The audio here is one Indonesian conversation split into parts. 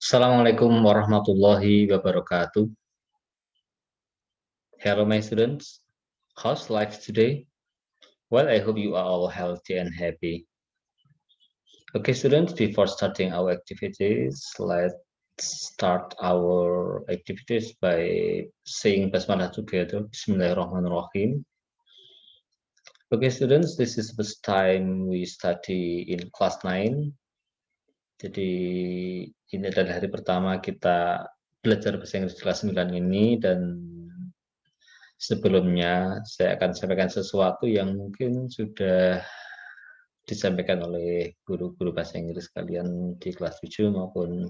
Assalamualaikum warahmatullahi wabarakatuh. Hello, my students. How's life today? Well, I hope you are all healthy and happy. Okay, students, before starting our activities, let's start our activities by saying basmalah together. Bismillahirrahmanirrahim. Okay, students, this is the first time we study in class 9. Jadi ini adalah hari pertama kita belajar bahasa Inggris kelas 9 ini, dan sebelumnya saya akan sampaikan sesuatu yang mungkin sudah disampaikan oleh guru-guru bahasa Inggris kalian di kelas 7 maupun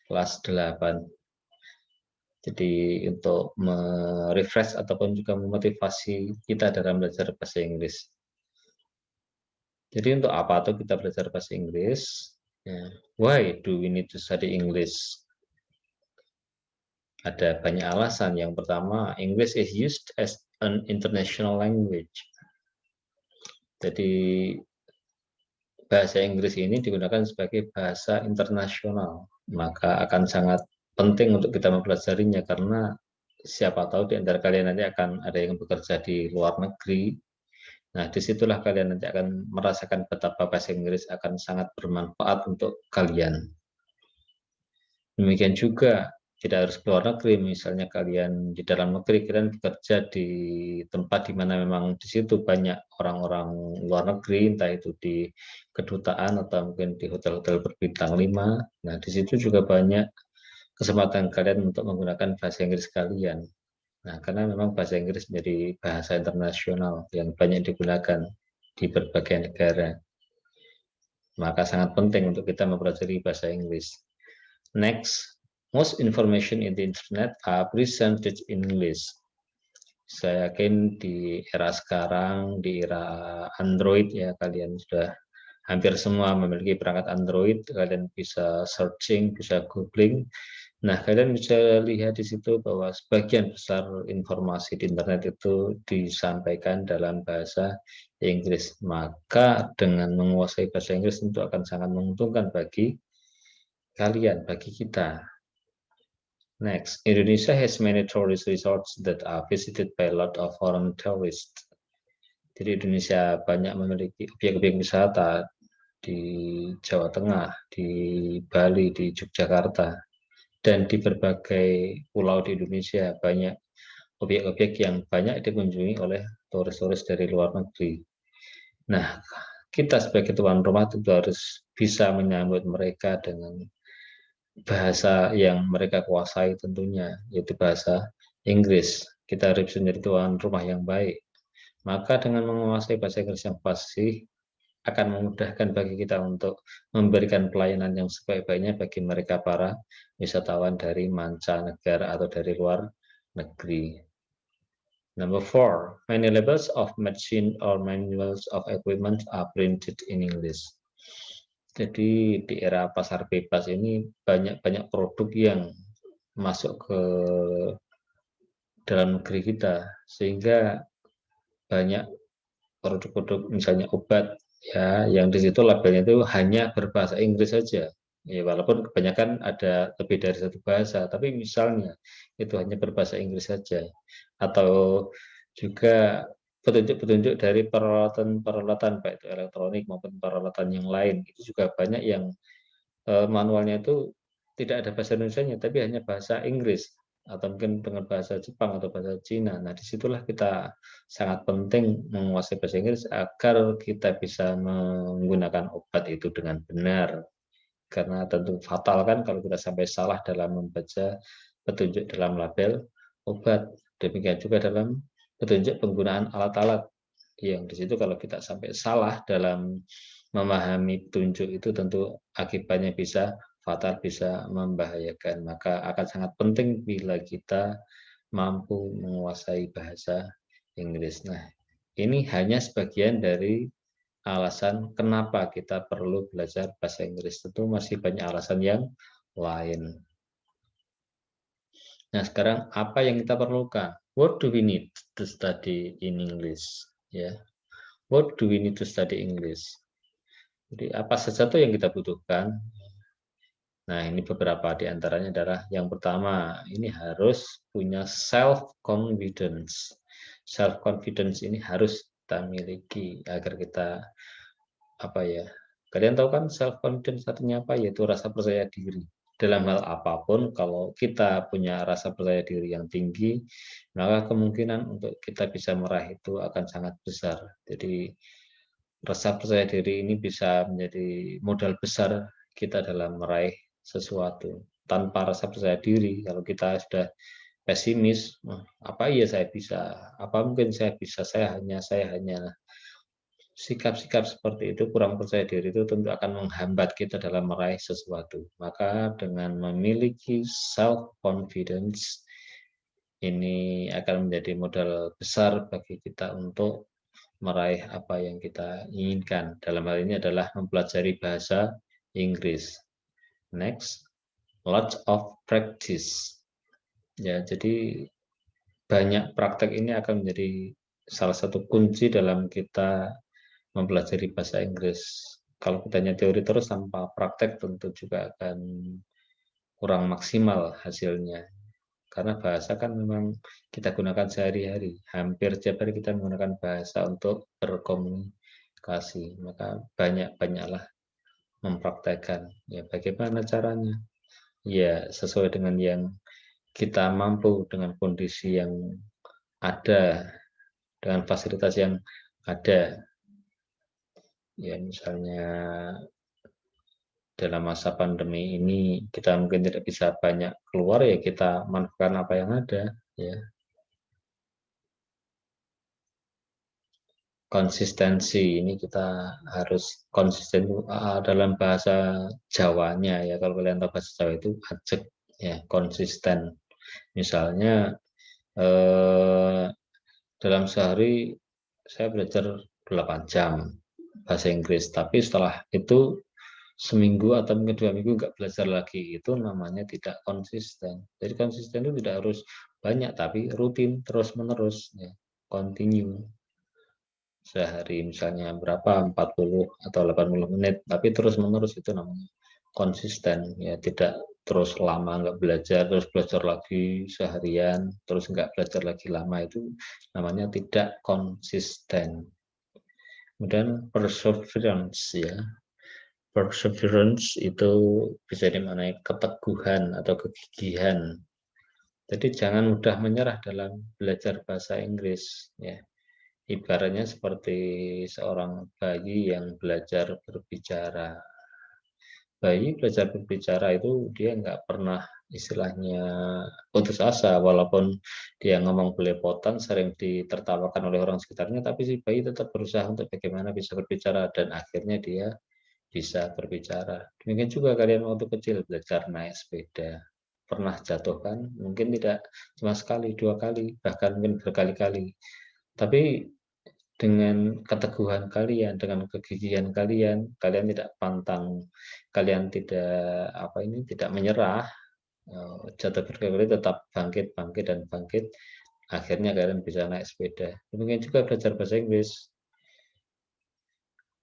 kelas 8. Jadi untuk merefresh ataupun juga memotivasi kita dalam belajar bahasa Inggris. Jadi untuk apa tuh kita belajar bahasa Inggris? Why do we need to study English? Ada banyak alasan. Yang pertama, English is used as an international language. Jadi bahasa Inggris ini digunakan sebagai bahasa internasional, maka akan sangat penting untuk kita mempelajarinya, karena siapa tahu di antara kalian nanti akan ada yang bekerja di luar negeri. Nah, disitulah kalian nanti akan merasakan betapa bahasa Inggris akan sangat bermanfaat untuk kalian. Demikian juga tidak harus keluar negeri, misalnya kalian di dalam negeri, kalian bekerja di tempat di mana memang di situ banyak orang-orang luar negeri, entah itu di kedutaan atau mungkin di hotel-hotel berbintang 5. Nah, di situ juga banyak kesempatan kalian untuk menggunakan bahasa Inggris kalian. Nah, karena memang bahasa Inggris menjadi bahasa internasional yang banyak digunakan di berbagai negara, maka sangat penting untuk kita mempelajari bahasa Inggris. Next, most information in the internet are presented in English. Saya yakin di era sekarang, di era Android ya, kalian sudah hampir semua memiliki perangkat Android, kalian bisa searching, bisa googling. Nah, kalian bisa lihat di situ bahwa sebagian besar informasi di internet itu disampaikan dalam bahasa Inggris. Maka dengan menguasai bahasa Inggris tentu akan sangat menguntungkan bagi kalian, bagi kita. Next, Indonesia has many tourist resorts that are visited by a lot of foreign tourists. Jadi Indonesia banyak memiliki objek-objek wisata di Jawa Tengah, di Bali, di Yogyakarta, dan di berbagai pulau di Indonesia banyak objek-objek yang banyak dikunjungi oleh turis-turis dari luar negeri. Nah, kita sebagai tuan rumah tentu harus bisa menyambut mereka dengan bahasa yang mereka kuasai tentunya, yaitu bahasa Inggris. Kita harus menjadi tuan rumah yang baik. Maka dengan menguasai bahasa Inggris yang fasih, akan memudahkan bagi kita untuk memberikan pelayanan yang sebaik-baiknya bagi mereka para wisatawan dari mancanegara atau dari luar negeri. Number 4, many labels of medicine or manuals of equipment are printed in English. Jadi di era pasar bebas ini banyak produk yang masuk ke dalam negeri kita, sehingga banyak produk-produk misalnya obat ya yang di situ labelnya itu hanya berbahasa Inggris saja. Ya, walaupun kebanyakan ada lebih dari satu bahasa, tapi misalnya itu hanya berbahasa Inggris saja. Atau juga petunjuk-petunjuk dari peralatan-peralatan baik itu elektronik maupun peralatan yang lain, itu juga banyak yang manualnya itu tidak ada bahasa Indonesianya, tapi hanya bahasa Inggris atau mungkin dengan bahasa Jepang atau bahasa Cina. Nah, disitulah kita sangat penting menguasai bahasa Inggris agar kita bisa menggunakan obat itu dengan benar. Karena tentu fatal kan kalau kita sampai salah dalam membaca petunjuk dalam label obat. Demikian juga dalam petunjuk penggunaan alat-alat, yang di situ kalau kita sampai salah dalam memahami petunjuk itu tentu akibatnya bisa fatal, bisa membahayakan. Maka akan sangat penting bila kita mampu menguasai bahasa Inggris. Nah, ini hanya sebagian dari alasan kenapa kita perlu belajar bahasa Inggris. Tentu masih banyak alasan yang lain. Nah, sekarang apa yang kita perlukan? What do we need to study in English? Ya, what do we need to study English? Jadi apa saja tuh yang kita butuhkan? Nah, ini beberapa di antaranya adalah yang pertama, ini harus punya self confidence. Self confidence ini harus kita miliki agar kita apa ya? Kalian tahu kan self confidence artinya apa? Yaitu rasa percaya diri. Dalam hal apapun, kalau kita punya rasa percaya diri yang tinggi, maka kemungkinan untuk kita bisa meraih itu akan sangat besar. Jadi rasa percaya diri ini bisa menjadi modal besar kita dalam meraih sesuatu. Tanpa rasa percaya diri, kalau kita sudah pesimis, apa iya saya bisa, apa mungkin saya bisa, saya hanya sikap-sikap seperti itu, kurang percaya diri itu tentu akan menghambat kita dalam meraih sesuatu. Maka dengan memiliki self confidence ini akan menjadi modal besar bagi kita untuk meraih apa yang kita inginkan. Dalam hal ini adalah mempelajari bahasa Inggris. Next, lots of practice. Ya, jadi banyak praktek ini akan menjadi salah satu kunci dalam kita mempelajari bahasa Inggris. Kalau kita hanya teori terus tanpa praktek tentu juga akan kurang maksimal hasilnya. Karena bahasa kan memang kita gunakan sehari-hari. Hampir setiap hari kita menggunakan bahasa untuk berkomunikasi. Maka banyak-banyaklah mempraktekkan. Ya, bagaimana caranya? Ya, sesuai dengan yang kita mampu, dengan kondisi yang ada, dengan fasilitas yang ada. Ya, misalnya dalam masa pandemi ini kita mungkin tidak bisa banyak keluar, ya kita manfaatkan apa yang ada, ya. Konsistensi ini kita harus konsisten dalam bahasa Jawanya, ya kalau kalian tahu bahasa Jawa itu ajek, ya konsisten. Misalnya eh, dalam sehari saya belajar 8 jam bahasa Inggris, tapi setelah itu seminggu atau mungkin 2 minggu nggak belajar lagi, itu namanya tidak konsisten. Jadi konsisten itu tidak harus banyak, tapi rutin terus menerus, ya continue. Sehari misalnya berapa, 40 atau 80 menit, tapi terus menerus, itu namanya konsisten. Ya tidak terus lama nggak belajar terus belajar lagi seharian terus nggak belajar lagi lama, itu namanya tidak konsisten. Kemudian perseverance, ya perseverance itu bisa dimaknai keteguhan atau kegigihan. Jadi jangan mudah menyerah dalam belajar bahasa Inggris, ya. Ibaratnya seperti seorang bayi yang belajar berbicara. Bayi belajar berbicara itu dia nggak pernah istilahnya putus asa, walaupun dia ngomong belepotan, sering ditertawakan oleh orang sekitarnya, tapi si bayi tetap berusaha untuk bagaimana bisa berbicara dan akhirnya dia bisa berbicara. Demikian juga kalian waktu kecil belajar naik sepeda. Pernah jatuh kan? Mungkin tidak cuma sekali, 2 kali, bahkan mungkin berkali-kali. Tapi dengan keteguhan kalian, dengan kegigihan kalian, kalian tidak pantang, kalian tidak apa ini, tidak menyerah, jatuh berkali-kali tetap bangkit, bangkit dan bangkit, akhirnya kalian bisa naik sepeda. Demikian juga belajar bahasa Inggris.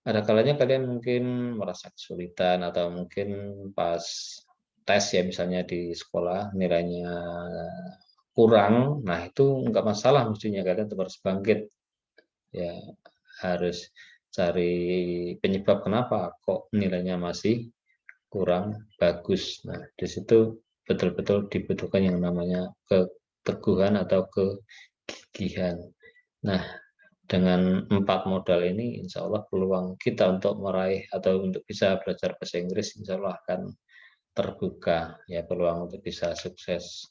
Ada kalanya kalian mungkin merasa kesulitan atau mungkin pas tes, ya misalnya di sekolah nilainya kurang, nah itu nggak masalah, mestinya kalian tetap harus bangkit, ya harus cari penyebab kenapa kok nilainya masih kurang bagus. Nah, di situ betul-betul dibutuhkan yang namanya keteguhan atau kegigihan. Nah, dengan 4 modal ini, insya Allah peluang kita untuk meraih atau untuk bisa belajar bahasa Inggris, insya Allah akan terbuka, ya peluang untuk bisa sukses.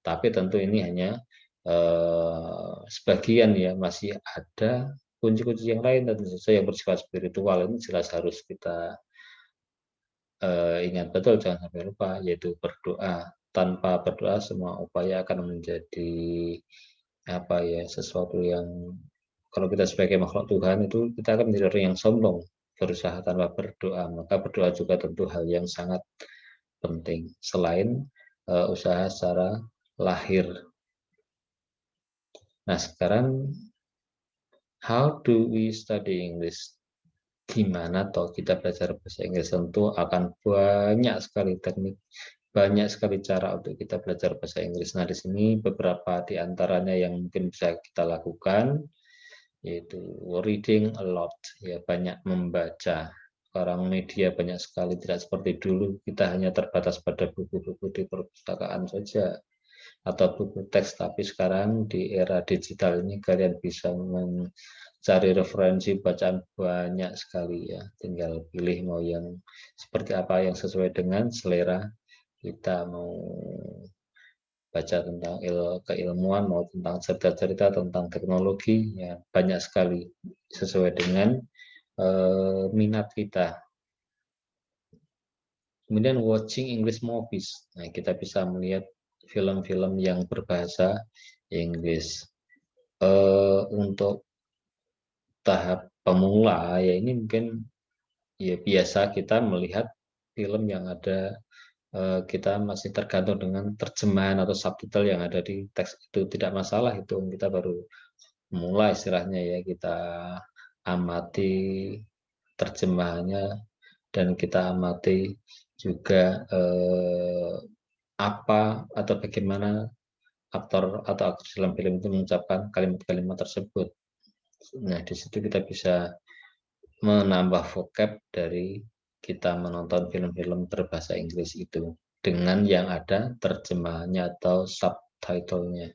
Tapi tentu ini hanya sebagian, ya masih ada kunci-kunci yang lain, tentu saja yang bersifat spiritual ini jelas harus kita ingat betul, jangan sampai lupa, yaitu berdoa. Tanpa berdoa semua upaya akan menjadi apa ya, sesuatu yang, kalau kita sebagai makhluk Tuhan itu kita akan menjadi orang yang sombong berusaha tanpa berdoa. Maka berdoa juga tentu hal yang sangat penting selain usaha secara lahir. Nah, sekarang how do we study English? gimana toh kita belajar bahasa Inggris, tentu akan banyak sekali teknik, banyak sekali cara untuk kita belajar bahasa Inggris. Nah, di sini beberapa di antaranya yang mungkin bisa kita lakukan, yaitu reading a lot, ya, banyak membaca. Sekarang media banyak sekali, tidak seperti dulu kita hanya terbatas pada buku-buku di perpustakaan saja atau buku teks, tapi sekarang di era digital ini kalian bisa mencari referensi bacaan banyak sekali, ya, tinggal pilih mau yang seperti apa yang sesuai dengan selera kita, mau baca tentang keilmuan, mau tentang cerita-cerita tentang teknologi, ya banyak sekali sesuai dengan minat kita. Kemudian watching English movies, nah kita bisa melihat film-film yang berbahasa Inggris. Untuk tahap pemula, ya ini mungkin ya biasa kita melihat film yang ada, kita masih tergantung dengan terjemahan atau subtitle yang ada di teks, itu tidak masalah, itu kita baru mulai istilahnya, ya kita amati terjemahannya dan kita amati juga apa atau bagaimana aktor atau aktris dalam film itu mengucapkan kalimat-kalimat tersebut. Nah, di situ kita bisa menambah vocab dari kita menonton film-film berbahasa Inggris itu dengan yang ada terjemahannya atau subtitlenya.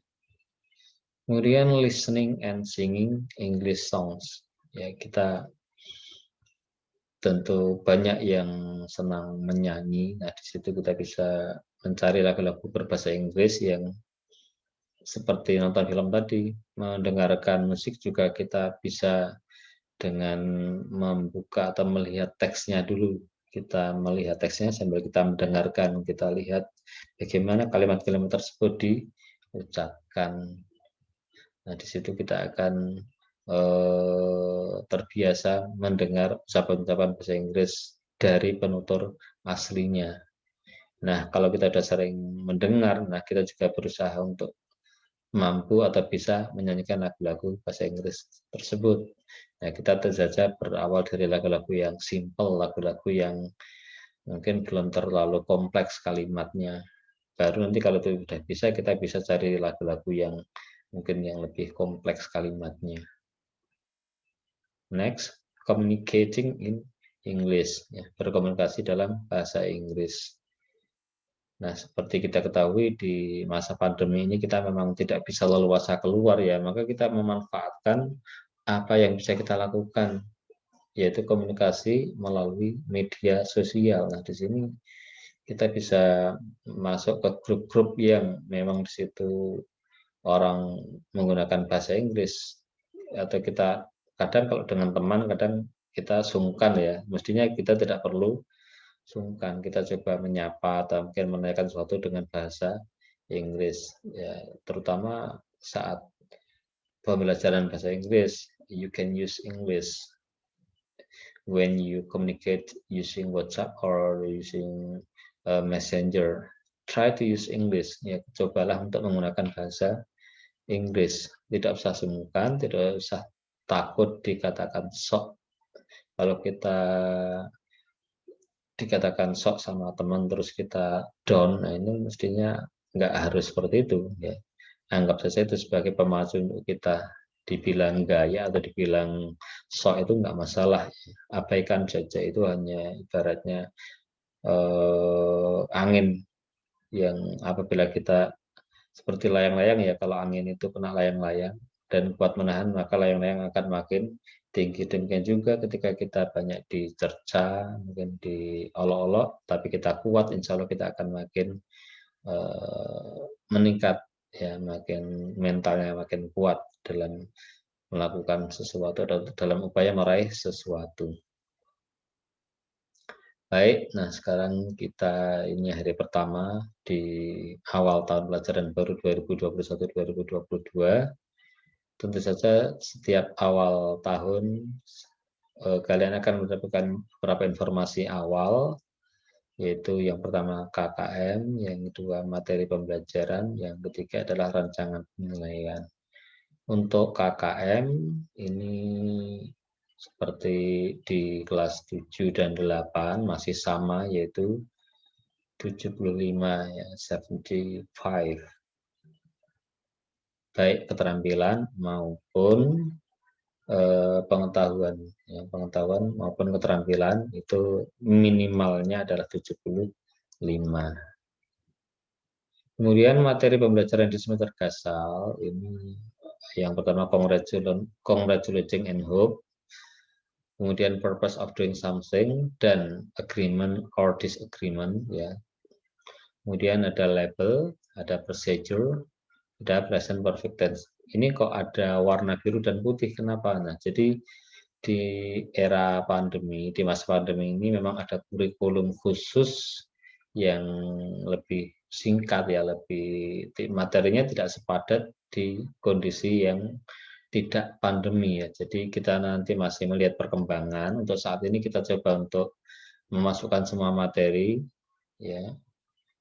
Kemudian listening and singing English songs. Ya, kita tentu banyak yang senang menyanyi. Nah, di situ kita bisa mencari lagu-lagu berbahasa Inggris yang seperti nonton film tadi, mendengarkan musik juga kita bisa dengan membuka atau melihat teksnya dulu. Kita melihat teksnya sambil kita mendengarkan, kita lihat bagaimana kalimat-kalimat tersebut diucapkan. Nah, di situ kita akan terbiasa mendengar ucapan-ucapan bahasa Inggris dari penutur aslinya. Nah, kalau kita sudah sering mendengar, nah kita juga berusaha untuk mampu atau bisa menyanyikan lagu-lagu bahasa Inggris tersebut. Nah, kita tentu saja berawal dari lagu-lagu yang simple, lagu-lagu yang mungkin belum terlalu kompleks kalimatnya. Baru nanti kalau itu sudah bisa, kita bisa cari lagu-lagu yang mungkin yang lebih kompleks kalimatnya. Next, communicating in English, ya, berkomunikasi dalam bahasa Inggris. Nah, seperti kita ketahui di masa pandemi ini kita memang tidak bisa leluasa keluar, ya, maka kita memanfaatkan apa yang bisa kita lakukan, yaitu komunikasi melalui media sosial. Nah, di sini kita bisa masuk ke grup-grup yang memang di situ orang menggunakan bahasa Inggris, atau kita kadang kalau dengan teman kadang kita sungkan, ya, mestinya kita tidak perlu sungkan, kita coba menyapa atau mungkin menanyakan sesuatu dengan bahasa Inggris, ya, terutama saat pembelajaran bahasa Inggris. You can use English when you communicate using WhatsApp or using Messenger. Try to use English, ya, cobalah untuk menggunakan bahasa Inggris, tidak usah sungkan, tidak usah takut dikatakan sok. Kalau kita dikatakan sok sama teman terus kita down, nah ini mestinya nggak harus seperti itu, ya. Anggap saja itu sebagai pemacu untuk kita, dibilang gaya atau dibilang sok itu nggak masalah. Abaikan saja, itu hanya ibaratnya angin yang apabila kita seperti layang-layang, ya, kalau angin itu kena layang-layang dan kuat menahan, maka layang-layang akan makin tinggi. Demikian juga ketika kita banyak dicerca, mungkin diolok-olok, tapi kita kuat, insya Allah kita akan makin meningkat, ya, makin mentalnya makin kuat dalam melakukan sesuatu atau dalam upaya meraih sesuatu. Baik, nah sekarang kita ini hari pertama di awal tahun pelajaran baru 2021-2022. Tentu saja setiap awal tahun kalian akan mendapatkan beberapa informasi awal, yaitu yang pertama KKM, yang kedua materi pembelajaran, yang ketiga adalah rancangan penilaian. Untuk KKM ini seperti di kelas 7 dan 8 masih sama, yaitu 75 ya, 75. Baik keterampilan maupun pengetahuan, ya, pengetahuan maupun keterampilan itu minimalnya adalah 75. Kemudian materi pembelajaran di semester Gasal ini yang pertama congratulating and hope, kemudian purpose of doing something, dan agreement or disagreement, ya. Kemudian ada label, ada procedure, ada present perfect tense. Ini kok ada warna biru dan putih, kenapa? Nah, jadi di era pandemi, di masa pandemi ini memang ada kurikulum khusus yang lebih singkat, ya, lebih materinya tidak sepadat di kondisi yang tidak pandemi, ya. Jadi kita nanti masih melihat perkembangan. Untuk saat ini kita coba untuk memasukkan semua materi, ya.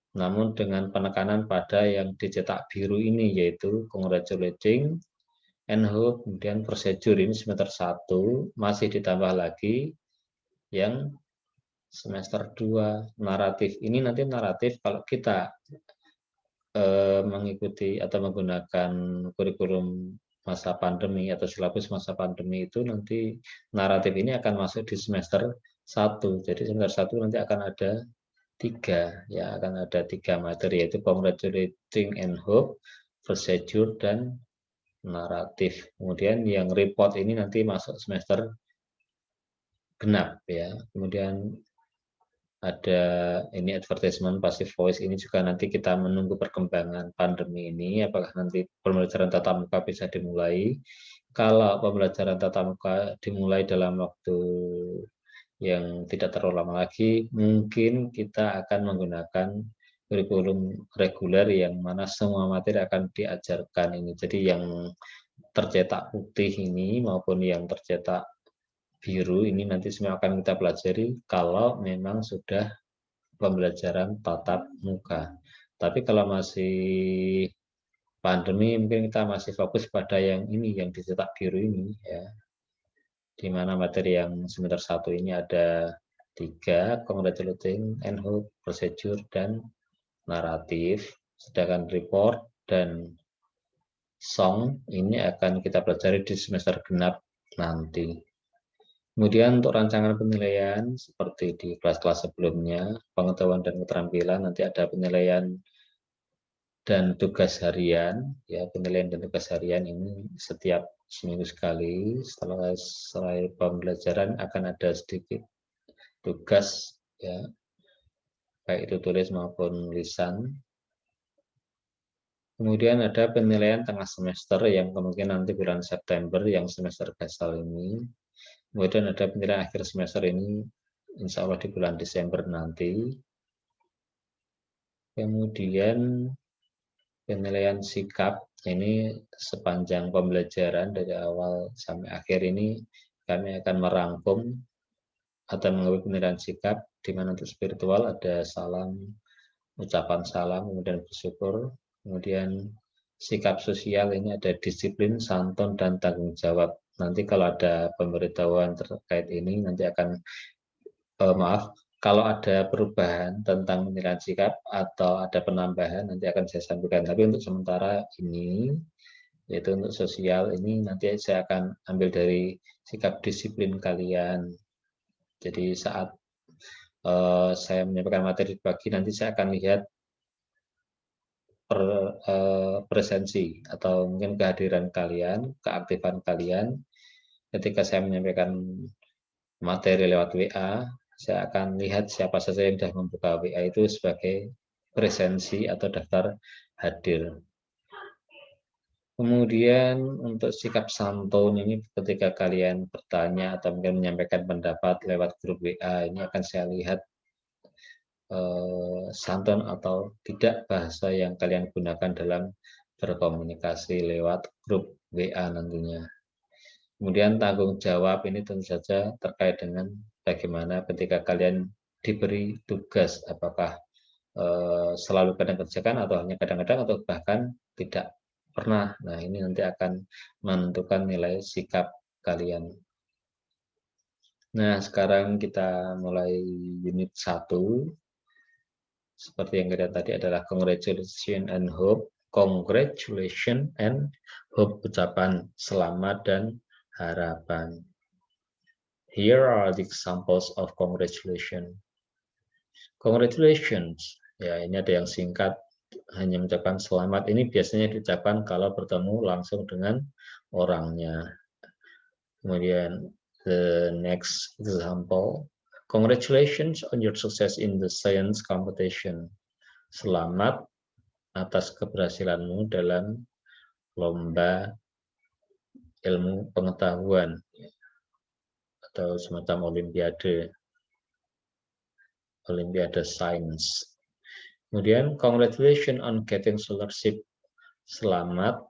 Namun dengan penekanan pada yang dicetak biru ini, yaitu congratulating and hope, kemudian procedure ini semester 1, masih ditambah lagi yang semester 2 naratif. Ini nanti naratif kalau kita mengikuti atau menggunakan kurikulum masa pandemi atau silabus masa pandemi itu, nanti naratif ini akan masuk di semester 1. Jadi semester 1 nanti akan ada 3, ya, akan ada 3 materi, yaitu congratulating and hope, procedure, dan naratif. Kemudian yang report ini nanti masuk semester genap, ya. Kemudian ada ini advertisement passive voice, ini juga nanti kita menunggu perkembangan pandemi ini, apakah nanti pembelajaran tatap muka bisa dimulai. Kalau pembelajaran tatap muka dimulai dalam waktu yang tidak terlalu lama lagi, mungkin kita akan menggunakan kurikulum reguler yang mana semua materi akan diajarkan ini. Jadi yang tercetak putih ini maupun yang tercetak biru ini nanti semua akan kita pelajari kalau memang sudah pembelajaran tatap muka. Tapi kalau masih pandemi, mungkin kita masih fokus pada yang ini, yang dicetak biru ini, ya. Di mana materi yang semester 1 ini ada 3, congratulating and hope, procedure, dan naratif. Sedangkan report dan song ini akan kita pelajari di semester genap nanti. Kemudian untuk rancangan penilaian seperti di kelas-kelas sebelumnya, pengetahuan dan keterampilan, nanti ada penilaian dan tugas harian, ya, penilaian dan tugas harian ini setiap seminggu sekali. Setelah selesai pembelajaran akan ada sedikit tugas, ya, baik itu tulis maupun lisan. Kemudian ada penilaian tengah semester yang kemungkinan nanti bulan September yang semester Gasal ini. Kemudian ada penilaian akhir semester ini insya Allah di bulan Desember nanti. Kemudian penilaian sikap ini sepanjang pembelajaran dari awal sampai akhir ini kami akan merangkum atau mengambil penilaian sikap, di mana untuk spiritual ada salam, ucapan salam, kemudian bersyukur. Kemudian sikap sosial ini ada disiplin, santun, dan tanggung jawab. Nanti kalau ada pemberitahuan terkait ini nanti akan maaf, kalau ada perubahan tentang penilaian sikap atau ada penambahan nanti akan saya sampaikan. Tapi untuk sementara ini, yaitu untuk sosial ini nanti saya akan ambil dari sikap disiplin kalian. Jadi saat saya menyampaikan materi pagi, nanti saya akan lihat presensi atau mungkin kehadiran kalian, keaktifan kalian. Ketika saya menyampaikan materi lewat WA, saya akan lihat siapa saja yang sudah membuka WA itu sebagai presensi atau daftar hadir. Kemudian untuk sikap santun ini ketika kalian bertanya atau mungkin menyampaikan pendapat lewat grup WA, ini akan saya lihat santun atau tidak bahasa yang kalian gunakan dalam berkomunikasi lewat grup WA nantinya. Kemudian tanggung jawab ini tentu saja terkait dengan bagaimana ketika kalian diberi tugas, apakah selalu kalian kerjakan atau hanya kadang-kadang atau bahkan tidak pernah. Nah, ini nanti akan menentukan nilai sikap kalian. Nah, sekarang kita mulai unit 1. Seperti yang kita tadi adalah congratulations and hope. Congratulations and hope, ucapan selamat dan harapan. Here are the examples of congratulations. Congratulations. Ya, ini ada yang singkat, hanya mengucapkan selamat. Ini biasanya diucapkan kalau bertemu langsung dengan orangnya. Kemudian the next example. Congratulations on your success in the science competition. Selamat atas keberhasilanmu dalam lomba ilmu pengetahuan atau semacam olimpiade sains. Kemudian congratulations on getting scholarship. Selamat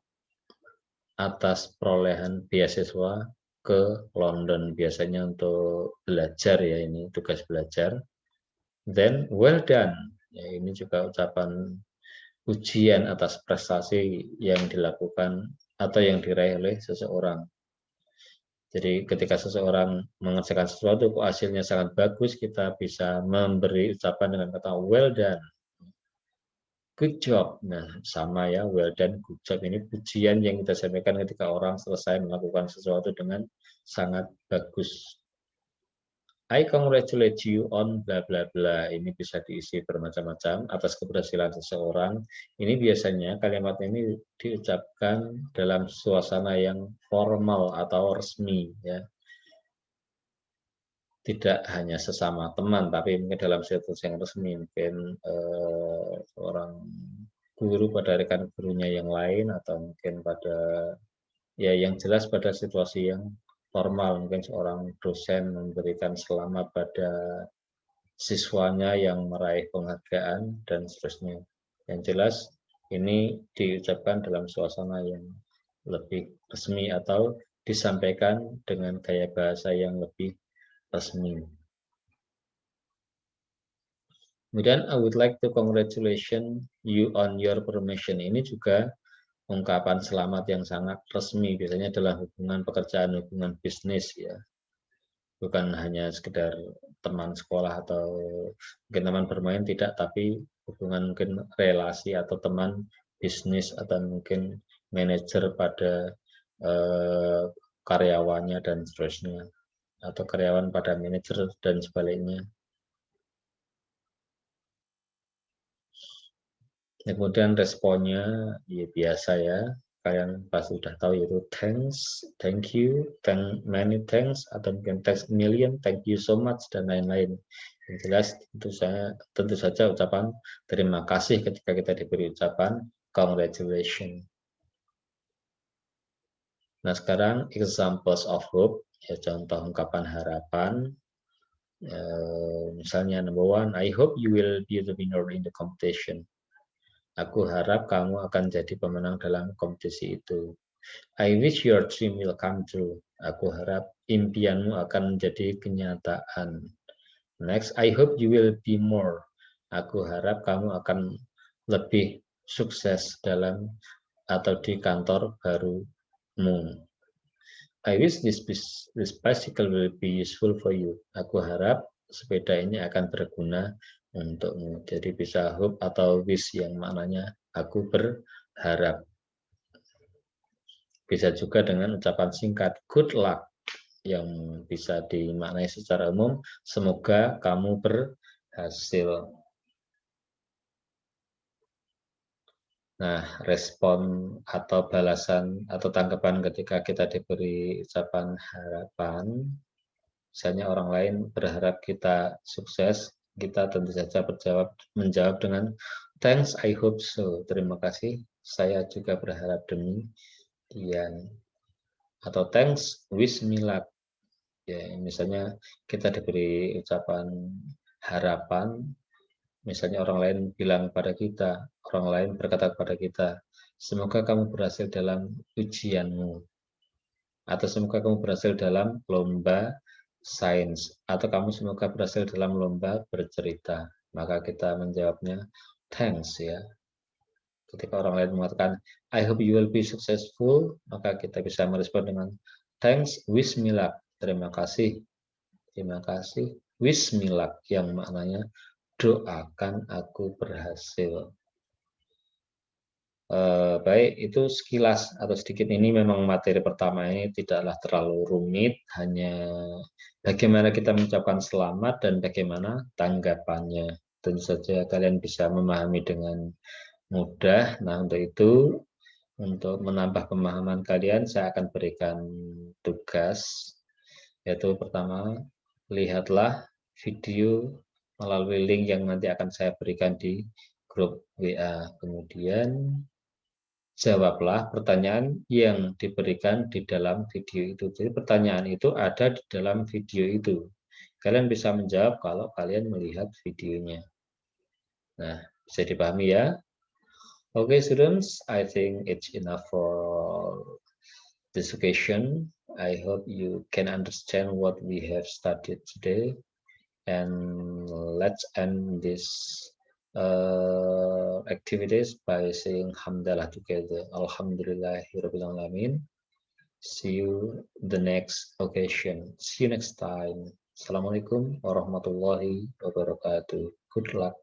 atas perolehan beasiswa ke London, biasanya untuk belajar ya, ini tugas belajar. Then well done. Ya, ini juga ucapan pujian atas prestasi yang dilakukan atau yang diraih oleh seseorang. Jadi ketika seseorang mengerjakan sesuatu kok hasilnya sangat bagus, kita bisa memberi ucapan dengan kata well done. Good job. Nah, sama ya, well done, good job. Ini pujian yang kita sampaikan ketika orang selesai melakukan sesuatu dengan sangat bagus. I congratulate you on bla bla bla. Ini bisa diisi bermacam-macam atas keberhasilan seseorang. Ini biasanya kalimat ini diucapkan dalam suasana yang formal atau resmi ya. Tidak hanya sesama teman, tapi mungkin dalam situasi yang resmi, mungkin seorang guru pada rekan gurunya yang lain, atau mungkin pada ya yang jelas pada situasi yang formal, mungkin seorang dosen memberikan selamat pada siswanya yang meraih penghargaan dan seterusnya. Yang jelas ini diucapkan dalam suasana yang lebih resmi atau disampaikan dengan gaya bahasa yang lebih resmi. Kemudian I would like to congratulate you on your promotion. Ini juga ungkapan selamat yang sangat resmi, biasanya dalam hubungan pekerjaan, hubungan bisnis ya. Bukan hanya sekedar teman sekolah atau mungkin teman bermain, tidak, tapi hubungan mungkin relasi atau teman bisnis atau mungkin manajer pada karyawannya dan seterusnya, atau karyawan pada manajer dan sebaliknya. Kemudian responnya ya biasa ya, kalian pasti sudah tahu, yaitu thanks, thank you, many thanks, atau mungkin thanks million, thank you so much, dan lain-lain. Yang jelas tentu saja ucapan terima kasih ketika kita diberi ucapan congratulations. Nah sekarang examples of hope, ya contoh ungkapan harapan. Misalnya number one, I hope you will be the winner in the competition. Aku harap kamu akan jadi pemenang dalam kompetisi itu. I wish your dream will come true. Aku harap impianmu akan menjadi kenyataan. Next, I hope you will be more. Aku harap kamu akan lebih sukses dalam atau di kantor barumu. I wish this bicycle will be useful for you. Aku harap sepeda ini akan berguna untukmu. Jadi bisa hope atau wish yang maknanya aku berharap. Bisa juga dengan ucapan singkat good luck yang bisa dimaknai secara umum semoga kamu berhasil. Nah, respon atau balasan atau tanggapan ketika kita diberi ucapan harapan, misalnya orang lain berharap kita sukses, kita tentu saja menjawab dengan thanks, I hope so. Terima kasih, saya juga berharap demikian. Atau thanks, wish me luck. Ya, misalnya kita diberi ucapan harapan, misalnya orang lain bilang pada kita, orang lain berkata kepada kita, semoga kamu berhasil dalam ujianmu, atau semoga kamu berhasil dalam lomba sains, atau kamu semoga berhasil dalam lomba bercerita. Maka kita menjawabnya thanks ya. Ketika orang lain mengatakan I hope you will be successful, maka kita bisa merespon dengan thanks, wish me luck. Terima kasih, Terima kasih. Wismillah yang maknanya doakan aku berhasil. Baik, itu sekilas atau sedikit ini memang materi pertama ini tidaklah terlalu rumit, hanya bagaimana kita mengucapkan selamat dan bagaimana tanggapannya. Tentu saja kalian bisa memahami dengan mudah. Nah, untuk itu, untuk menambah pemahaman kalian, saya akan berikan tugas, yaitu pertama, lihatlah video melalui link yang nanti akan saya berikan di grup WA. Kemudian jawablah pertanyaan yang diberikan di dalam video itu. Jadi pertanyaan itu ada di dalam video itu. Kalian bisa menjawab kalau kalian melihat videonya. Nah, bisa dipahami ya? Okay, students, I think it's enough for this occasion. I hope you can understand what we have studied today. And let's end this activities by saying Hamdalah together. Alhamdulillahirabbil alamin. See you the next occasion. See you next time. Assalamualaikum warahmatullahi wabarakatuh. Good luck.